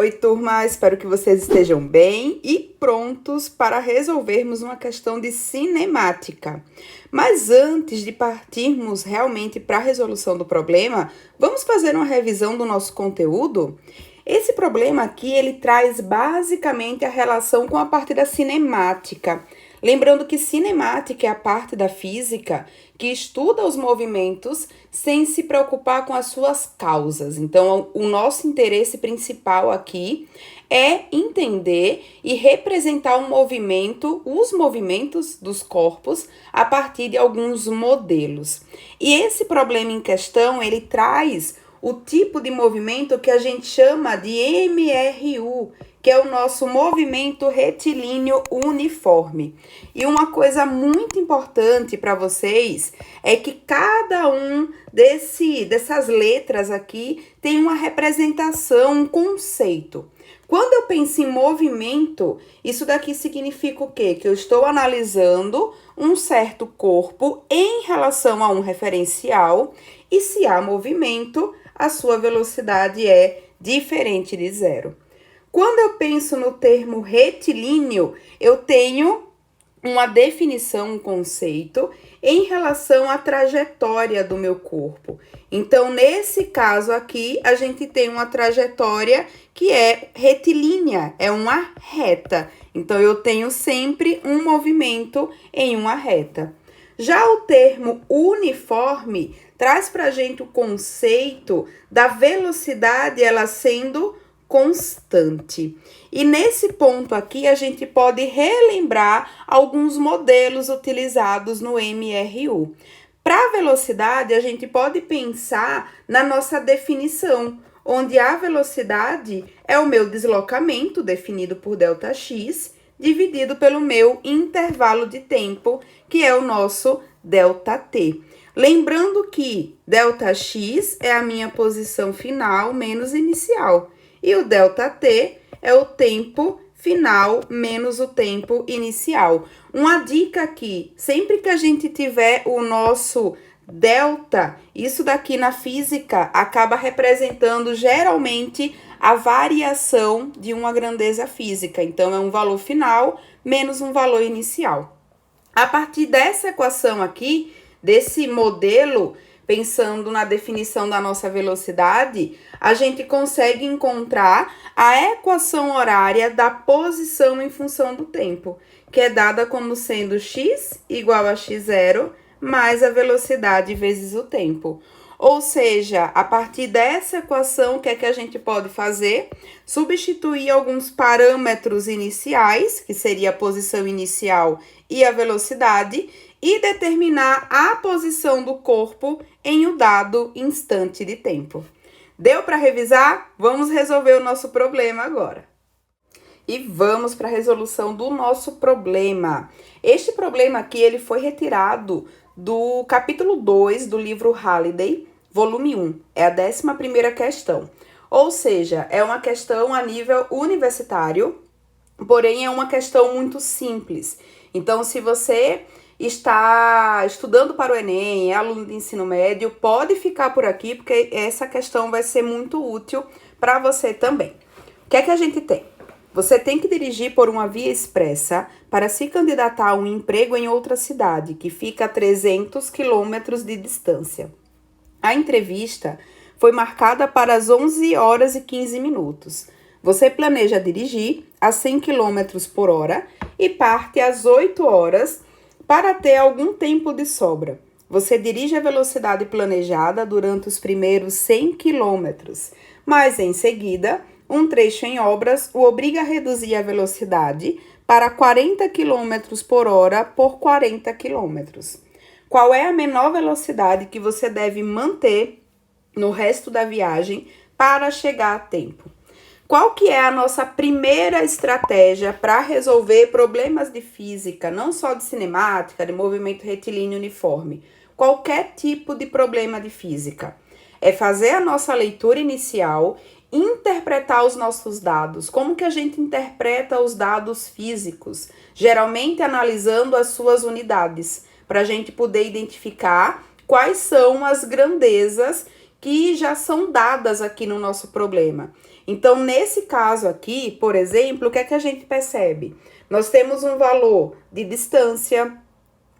Oi, turma, espero que vocês estejam bem e prontos para resolvermos uma questão de cinemática. Mas antes de partirmos realmente para a resolução do problema, vamos fazer uma revisão do nosso conteúdo? Esse problema aqui, ele traz basicamente a relação com a parte da cinemática. Lembrando que cinemática é a parte da física que estuda os movimentos sem se preocupar com as suas causas. Então, o nosso interesse principal aqui é entender e representar um movimento, os movimentos dos corpos, a partir de alguns modelos. E esse problema em questão, ele traz o tipo de movimento que a gente chama de MRU, que é o nosso movimento retilíneo uniforme. E uma coisa muito importante para vocês é que cada um dessas letras aqui tem uma representação, um conceito. Quando eu penso em movimento, isso daqui significa o quê? Que eu estou analisando um certo corpo em relação a um referencial e se há movimento, a sua velocidade é diferente de zero. Quando eu penso no termo retilíneo, eu tenho uma definição, um conceito em relação à trajetória do meu corpo. Então, nesse caso aqui, a gente tem uma trajetória que é retilínea, é uma reta. Então, eu tenho sempre um movimento em uma reta. Já o termo uniforme traz para a gente o conceito da velocidade, ela sendo constante. E nesse ponto aqui, a gente pode relembrar alguns modelos utilizados no MRU. Para a velocidade, a gente pode pensar na nossa definição, onde a velocidade é o meu deslocamento, definido por ΔX, dividido pelo meu intervalo de tempo, que é o nosso ΔT. Lembrando que ΔX é a minha posição final menos inicial. E o ΔT é o tempo final menos o tempo inicial. Uma dica aqui, sempre que a gente tiver o nosso delta, isso daqui na física acaba representando geralmente a variação de uma grandeza física. Então, é um valor final menos um valor inicial. A partir dessa equação aqui, desse modelo, pensando na definição da nossa velocidade, a gente consegue encontrar a equação horária da posição em função do tempo, que é dada como sendo x igual a x0 mais a velocidade vezes o tempo. Ou seja, a partir dessa equação, o que é que a gente pode fazer? Substituir alguns parâmetros iniciais, que seria a posição inicial e a velocidade, e determinar a posição do corpo em um dado instante de tempo. Deu para revisar? Vamos resolver o nosso problema agora. E vamos para a resolução do nosso problema. Este problema aqui, ele foi retirado do capítulo 2 do livro Halliday, volume 1. É a 11ª questão. Ou seja, é uma questão a nível universitário, porém é uma questão muito simples. Então, se você está estudando para o Enem, é aluno de ensino médio, pode ficar por aqui, porque essa questão vai ser muito útil para você também. O que é que a gente tem? Você tem que dirigir por uma via expressa para se candidatar a um emprego em outra cidade, que fica a 300 quilômetros de distância. A entrevista foi marcada para as 11 horas e 15 minutos. Você planeja dirigir a 100 km por hora e parte às 8 horas para ter algum tempo de sobra. Você dirige a velocidade planejada durante os primeiros 100 km, mas em seguida, um trecho em obras o obriga a reduzir a velocidade para 40 km por hora por 40 km. Qual é a menor velocidade que você deve manter no resto da viagem para chegar a tempo? Qual que é a nossa primeira estratégia para resolver problemas de física, não só de cinemática, de movimento retilíneo uniforme? Qualquer tipo de problema de física. É fazer a nossa leitura inicial, interpretar os nossos dados. Como que a gente interpreta os dados físicos? Geralmente analisando as suas unidades, para a gente poder identificar quais são as grandezas que já são dadas aqui no nosso problema. Então, nesse caso aqui, por exemplo, o que é que a gente percebe? Nós temos um valor de distância,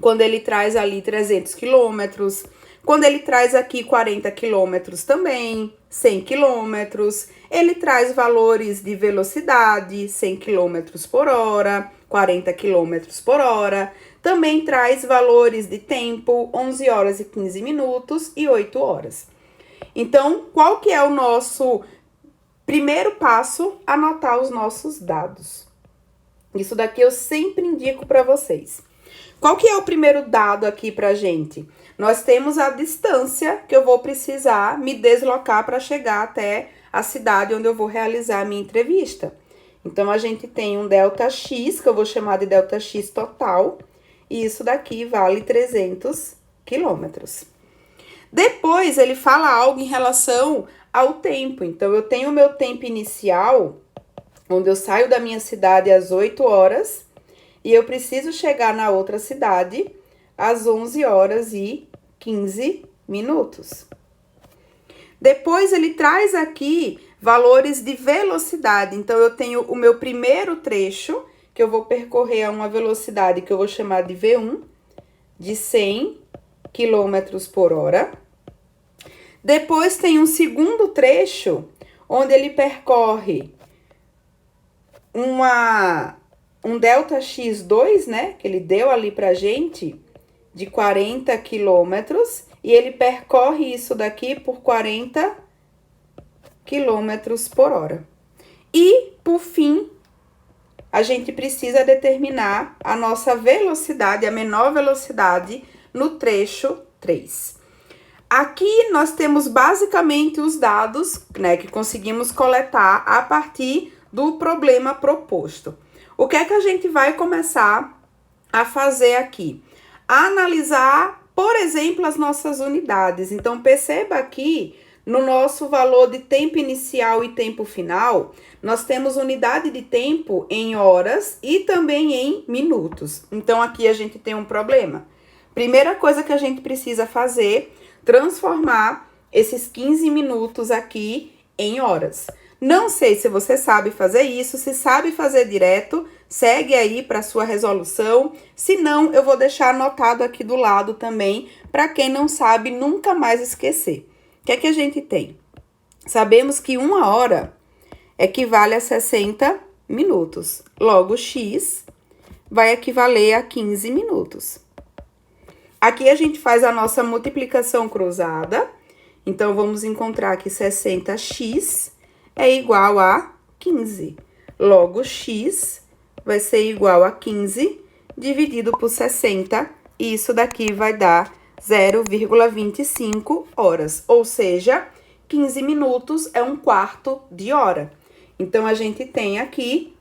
quando ele traz ali 300 quilômetros, quando ele traz aqui 40 quilômetros também, 100 quilômetros, ele traz valores de velocidade, 100 quilômetros por hora, 40 quilômetros por hora, também traz valores de tempo, 11 horas e 15 minutos e 8 horas. Então, qual que é o nosso primeiro passo? Anotar os nossos dados. Isso daqui eu sempre indico para vocês. Qual que é o primeiro dado aqui pra gente? Nós temos a distância que eu vou precisar me deslocar para chegar até a cidade onde eu vou realizar a minha entrevista. Então, a gente tem um ΔX, que eu vou chamar de ΔX total, e isso daqui vale 300 quilômetros. Depois, ele fala algo em relação ao tempo. Então, eu tenho o meu tempo inicial, onde eu saio da minha cidade às 8 horas, e eu preciso chegar na outra cidade às 11 horas e 15 minutos. Depois, ele traz aqui valores de velocidade. Então, eu tenho o meu primeiro trecho, que eu vou percorrer a uma velocidade que eu vou chamar de V1, de 100 quilômetros por hora. Depois, tem um segundo trecho, onde ele percorre um ΔX2, né, que ele deu ali pra gente, de 40 quilômetros, e ele percorre isso daqui por 40 quilômetros por hora. E, por fim, a gente precisa determinar a nossa velocidade, a menor velocidade, no trecho 3. Aqui nós temos basicamente os dados, né, que conseguimos coletar a partir do problema proposto. O que é que a gente vai começar a fazer aqui? Analisar, por exemplo, as nossas unidades. Então, perceba aqui, no nosso valor de tempo inicial e tempo final, nós temos unidade de tempo em horas e também em minutos. Então, aqui a gente tem um problema. Primeira coisa que a gente precisa fazer, transformar esses 15 minutos aqui em horas. Não sei se você sabe fazer isso, se sabe fazer direto, segue aí para sua resolução. Se não, eu vou deixar anotado aqui do lado também, para quem não sabe nunca mais esquecer. O que é que a gente tem? Sabemos que 1 hora equivale a 60 minutos. Logo, X vai equivaler a 15 minutos. Aqui a gente faz a nossa multiplicação cruzada. Então, vamos encontrar que 60x é igual a 15. Logo, x vai ser igual a 15 dividido por 60. E isso daqui vai dar 0,25 horas. Ou seja, 15 minutos é 1/4 de hora. Então, a gente tem aqui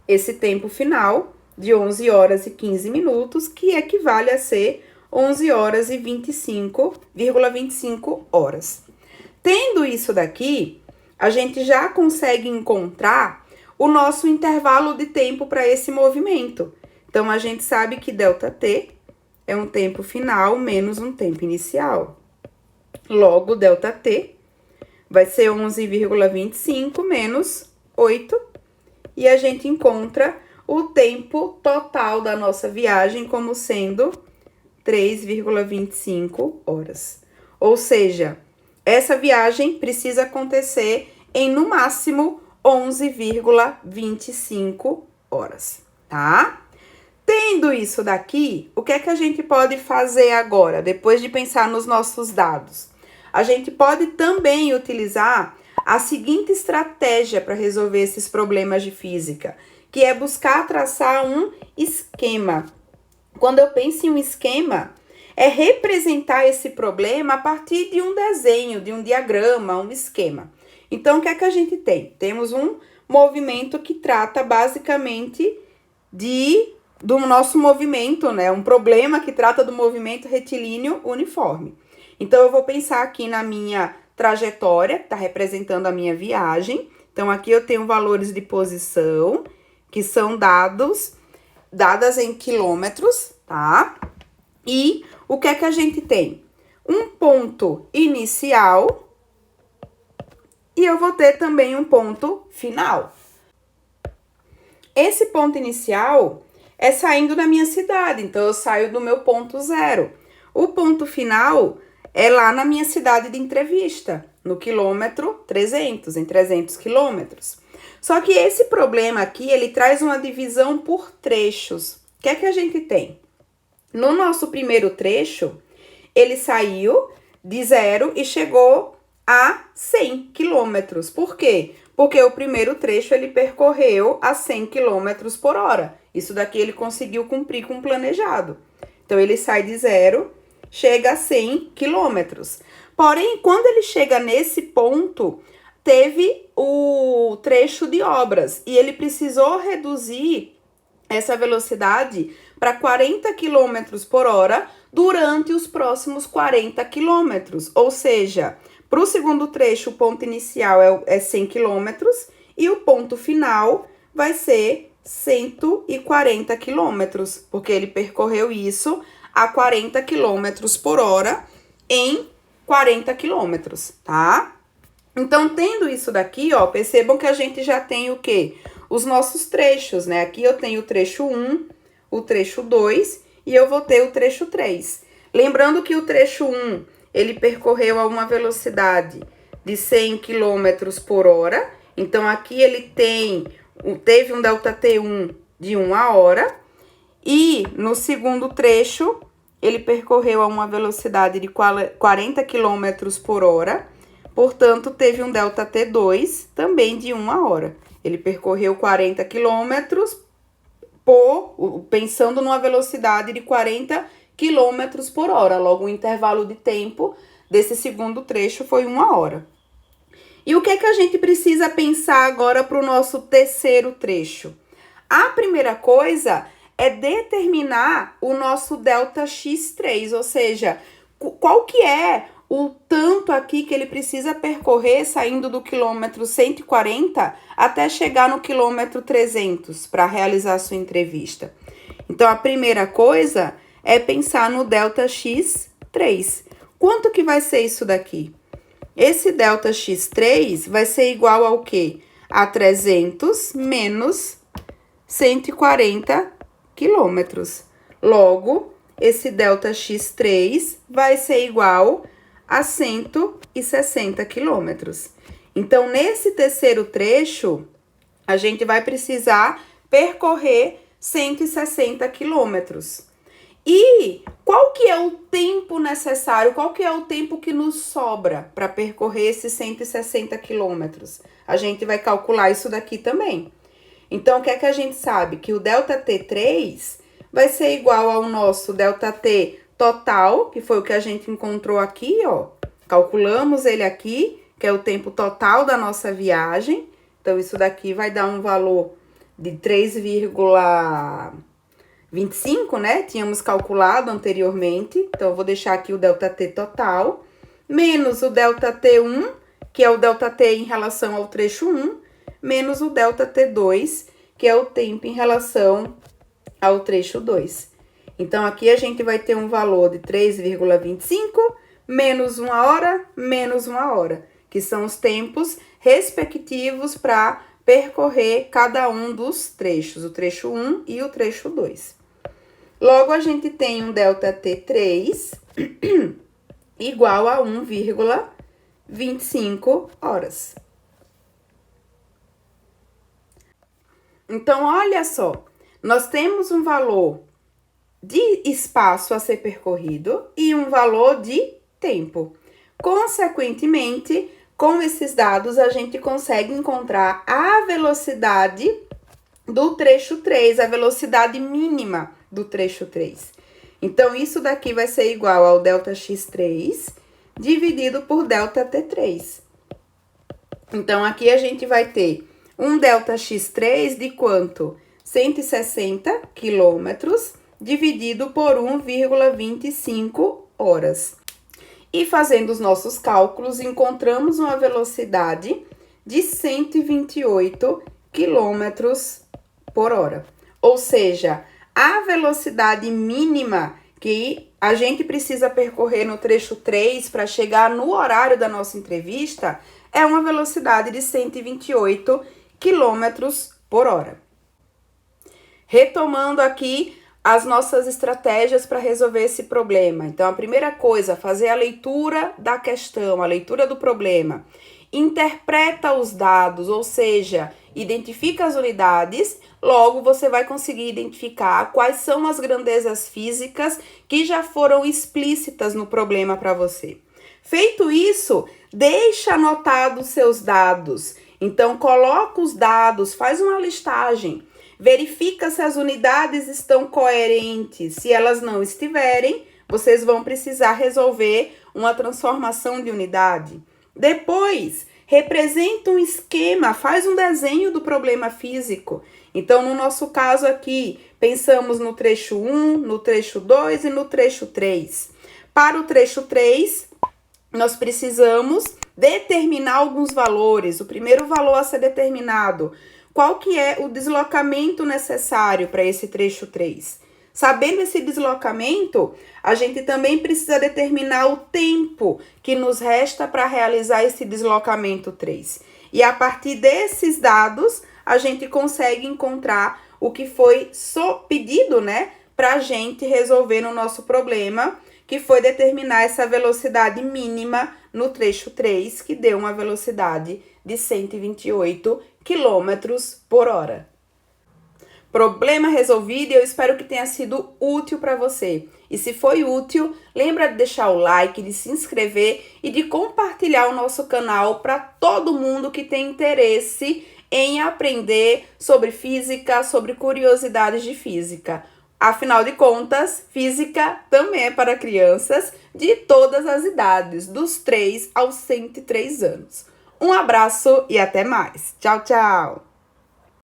esse tempo final de 11 horas e 15 minutos, que equivale a ser 11 horas e 25,25 horas. Tendo isso daqui, a gente já consegue encontrar o nosso intervalo de tempo para esse movimento. Então, a gente sabe que ΔT é um tempo final menos um tempo inicial. Logo, ΔT vai ser 11,25 menos 8, e a gente encontra o tempo total da nossa viagem como sendo 3,25 horas. Ou seja, essa viagem precisa acontecer em, no máximo, 11,25 horas, tá? Tendo isso daqui, o que é que a gente pode fazer agora, depois de pensar nos nossos dados? A gente pode também utilizar a seguinte estratégia para resolver esses problemas de física, que é buscar traçar um esquema. Quando eu penso em um esquema, é representar esse problema a partir de um desenho, de um diagrama, um esquema. Então, o que é que a gente tem? Temos um movimento que trata basicamente do nosso movimento, né? Um problema que trata do movimento retilíneo uniforme. Então, eu vou pensar aqui na minha trajetória, que está representando a minha viagem. Então, aqui eu tenho valores de posição, que são dadas em quilômetros, tá? E o que é que a gente tem? um ponto inicial e eu vou ter também um ponto final. Esse ponto inicial é saindo da minha cidade, então eu saio do meu ponto zero. O ponto final é lá na minha cidade de entrevista, no quilômetro 300, em 300 quilômetros. Só que esse problema aqui, ele traz uma divisão por trechos. O que é que a gente tem? No nosso primeiro trecho, ele saiu de 0 e chegou a 100 quilômetros. Por quê? Porque o primeiro trecho ele percorreu a 100 quilômetros por hora. Isso daqui ele conseguiu cumprir com o planejado. Então, ele sai de 0, chega a 100 quilômetros. Porém, quando ele chega nesse ponto, teve o trecho de obras e ele precisou reduzir essa velocidade para 40 quilômetros por hora durante os próximos 40 quilômetros. Ou seja, para o segundo trecho, o ponto inicial é 100 quilômetros e o ponto final vai ser 140 quilômetros, porque ele percorreu isso a 40 quilômetros por hora em 40 quilômetros, tá? Então, tendo isso daqui, ó, percebam que a gente já tem o quê? Os nossos trechos, né? Aqui eu tenho o trecho 1, o trecho 2 e eu vou ter o trecho 3. Lembrando que o trecho 1, ele percorreu a uma velocidade de 100 km por hora. Então, aqui ele teve um ΔT1 de 1 hora. E no segundo trecho, ele percorreu a uma velocidade de 40 km por hora. Portanto, teve um ΔT2 também de 1 hora. Ele percorreu 40 km pensando numa velocidade de 40 km por hora. Logo, o intervalo de tempo desse segundo trecho foi 1 hora. E o que é que a gente precisa pensar agora para o nosso terceiro trecho? A primeira coisa é determinar o nosso ΔX3, ou seja, qual que é o tanto aqui que ele precisa percorrer saindo do quilômetro 140 até chegar no quilômetro 300 para realizar a sua entrevista. Então, a primeira coisa é pensar no ΔX3. Quanto que vai ser isso daqui? Esse ΔX3 vai ser igual ao quê? A 300 menos 140 quilômetros. Logo, esse ΔX3 vai ser igual a 160 quilômetros. Então, nesse terceiro trecho, a gente vai precisar percorrer 160 quilômetros. E qual que é o tempo necessário, qual que é o tempo que nos sobra para percorrer esses 160 quilômetros? A gente vai calcular isso daqui também. Então, o que é que a gente sabe? Que o ΔT3 vai ser igual ao nosso ΔT total, que foi o que a gente encontrou aqui, ó. Calculamos ele aqui, que é o tempo total da nossa viagem. Então, isso daqui vai dar um valor de 3,25, né? Tínhamos calculado anteriormente. Então, eu vou deixar aqui o ΔT total, menos o ΔT1, que é o ΔT em relação ao trecho 1, menos o ΔT2, que é o tempo em relação ao trecho 2. Então, aqui a gente vai ter um valor de 3,25 menos 1 hora, menos 1 hora, que são os tempos respectivos para percorrer cada um dos trechos, o trecho 1 e o trecho 2. Logo, a gente tem um ΔT3 igual a 1,25 horas. Então, olha só, nós temos um valor de espaço a ser percorrido e um valor de tempo. Consequentemente, com esses dados, a gente consegue encontrar a velocidade do trecho 3, a velocidade mínima do trecho 3. Então, isso daqui vai ser igual ao ΔX3 dividido por ΔT3. Então, aqui a gente vai ter um ΔX3 de quanto? 160 quilômetros dividido por 1,25 horas. E fazendo os nossos cálculos, encontramos uma velocidade de 128 quilômetros por hora. Ou seja, a velocidade mínima que a gente precisa percorrer no trecho 3 para chegar no horário da nossa entrevista é uma velocidade de 128 quilômetros por hora. Retomando aqui as nossas estratégias para resolver esse problema. Então, a primeira coisa, fazer a leitura da questão, a leitura do problema. Interpreta os dados, ou seja, identifica as unidades, logo você vai conseguir identificar quais são as grandezas físicas que já foram explícitas no problema para você. Feito isso, deixa anotados seus dados. Então, coloca os dados, faz uma listagem. Verifica se as unidades estão coerentes. Se elas não estiverem, vocês vão precisar resolver uma transformação de unidade. Depois, representa um esquema, faz um desenho do problema físico. Então, no nosso caso aqui, pensamos no trecho 1, no trecho 2 e no trecho 3. Para o trecho 3, nós precisamos determinar alguns valores. O primeiro valor a ser determinado: qual que é o deslocamento necessário para esse trecho 3? Sabendo esse deslocamento, a gente também precisa determinar o tempo que nos resta para realizar esse deslocamento 3. E a partir desses dados, a gente consegue encontrar o que foi pedido, né, para a gente resolver no nosso problema, que foi determinar essa velocidade mínima no trecho 3, que deu uma velocidade de 128 quilômetros por hora. Problema resolvido e eu espero que tenha sido útil para você. E se foi útil, lembra de deixar o like, de se inscrever e de compartilhar o nosso canal para todo mundo que tem interesse em aprender sobre física, sobre curiosidades de física. Afinal de contas, física também é para crianças de todas as idades, dos 3 aos 103 anos. Um abraço e até mais. Tchau, tchau!